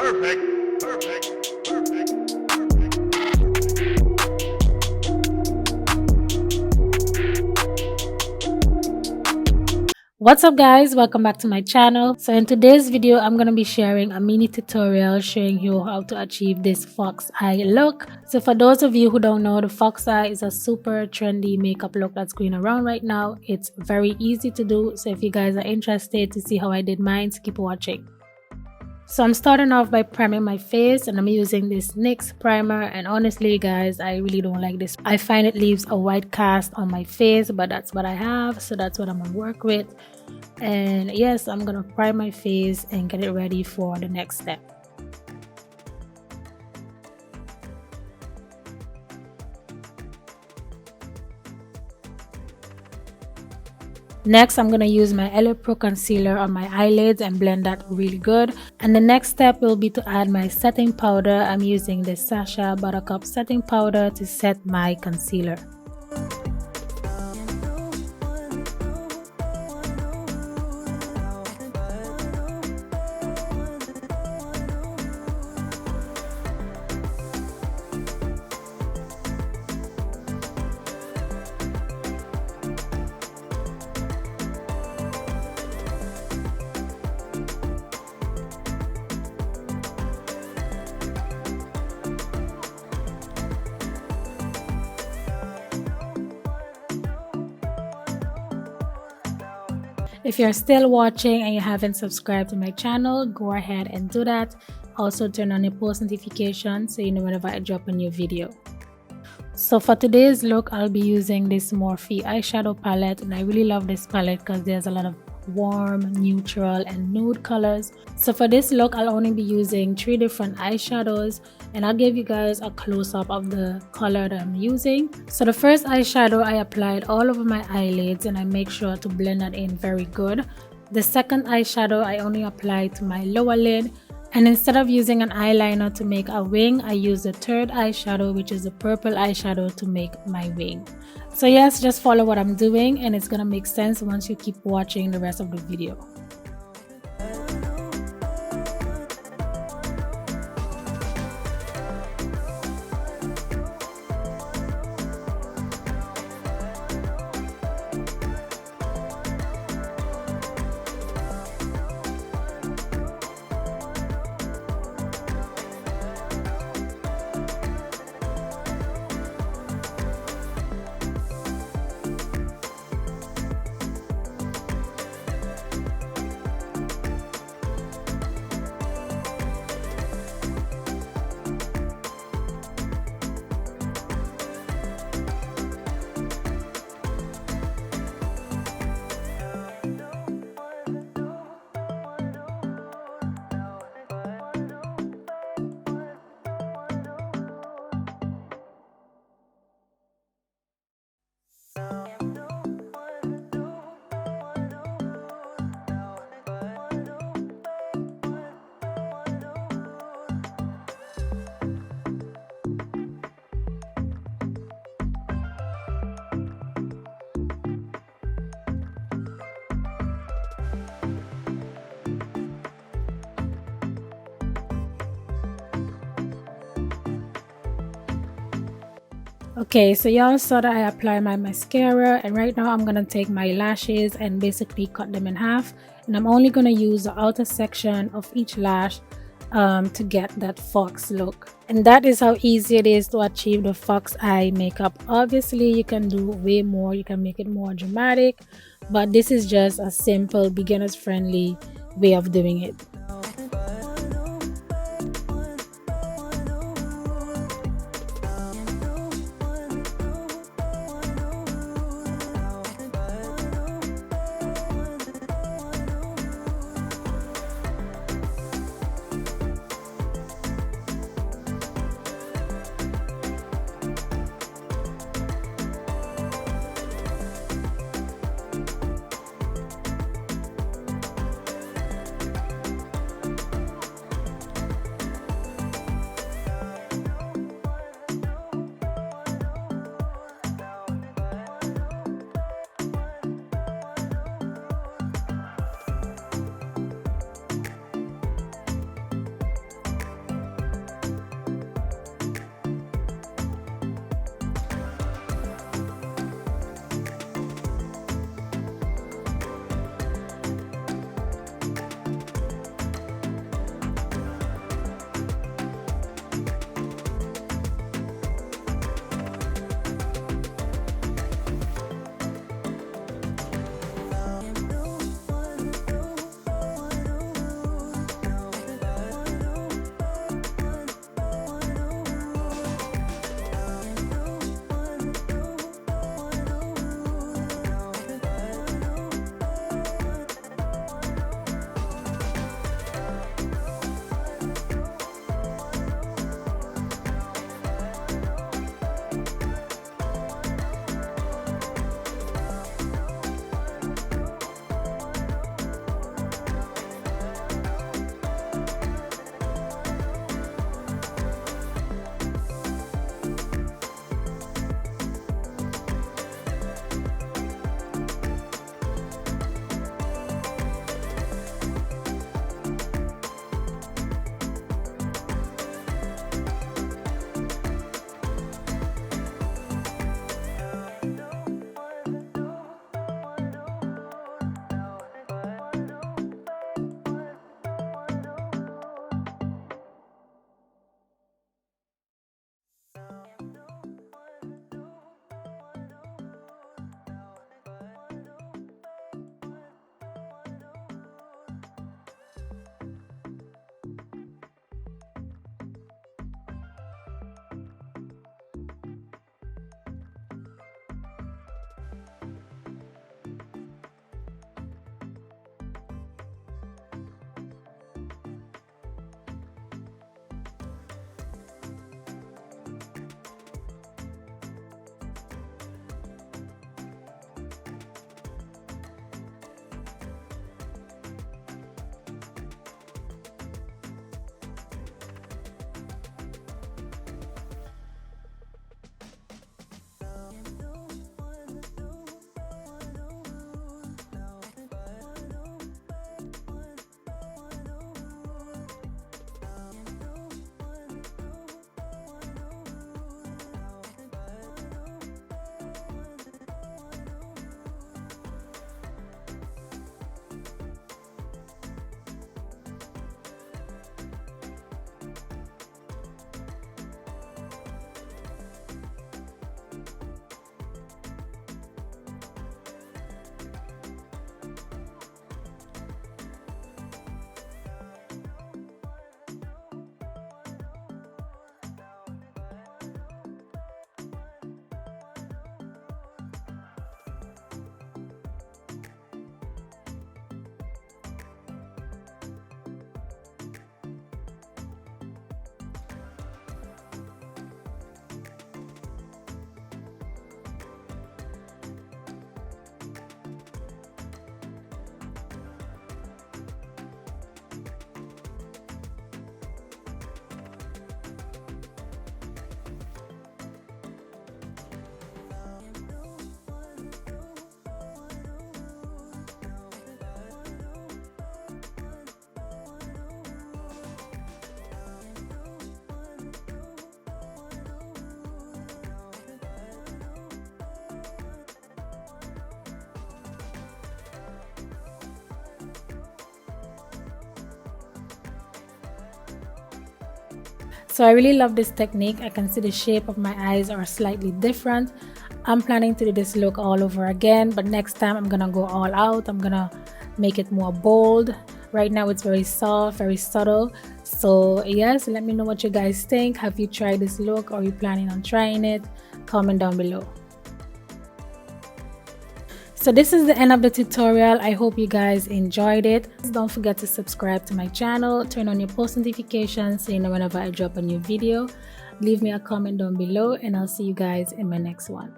Perfect. Perfect. Perfect. What's up guys, welcome back to my channel. So in today's video I'm going to be sharing a mini tutorial showing you how to achieve this fox eye look. So for those of you who don't know, the fox eye is a super trendy makeup look that's going around right now. It's very easy to do, so if you guys are interested to see how I did mine, keep watching. So I'm starting off by priming my face, and I'm using this NYX primer, and honestly guys, I really don't like this. I find it leaves a white cast on my face, but that's what I have, so that's what I'm gonna work with. And yes, I'm gonna prime my face and get it ready for the next step. Next, I'm going to use my LA Pro concealer on my eyelids and blend that really good. And the next step will be to add my setting powder. I'm using this Sacha Buttercup setting powder to set my concealer. If you're still watching and you haven't subscribed to my channel, go ahead and do that. Also turn on your post notifications so you know whenever I drop a new video. So for today's look, I'll be using this Morphe eyeshadow palette, and I really love this palette because there's a lot of warm, neutral and nude colors. So for this look, I'll only be using 3 different eyeshadows, and I'll give you guys a close-up of the color that I'm using. So the first eyeshadow I applied all over my eyelids, and I make sure to blend that in very good. The second eyeshadow I only applied to my lower lid, and instead of using an eyeliner to make a wing, I used the third eyeshadow, which is a purple eyeshadow, to make my wing. So yes, just follow what I'm doing and it's gonna make sense once you keep watching the rest of the video. Okay, so y'all saw that I apply my mascara, and right now I'm gonna take my lashes and basically cut them in half, and I'm only gonna use the outer section of each lash to get that fox look. And that is how easy it is to achieve the fox eye makeup. Obviously you can do way more, you can make it more dramatic, but this is just a simple beginners friendly way of doing it. So I really love this technique. I can see the shape of my eyes are slightly different. I'm planning to do this look all over again, but next time I'm gonna go all out. I'm gonna make it more bold. Right now it's very soft, very subtle. So yes, let me know what you guys think. Have you tried this look, or are you planning on trying it? Comment down below. So this is the end of the tutorial. I hope you guys enjoyed it. Don't forget to subscribe to my channel, turn on your post notifications so you know whenever I drop a new video. Leave me a comment down below, and I'll see you guys in my next one.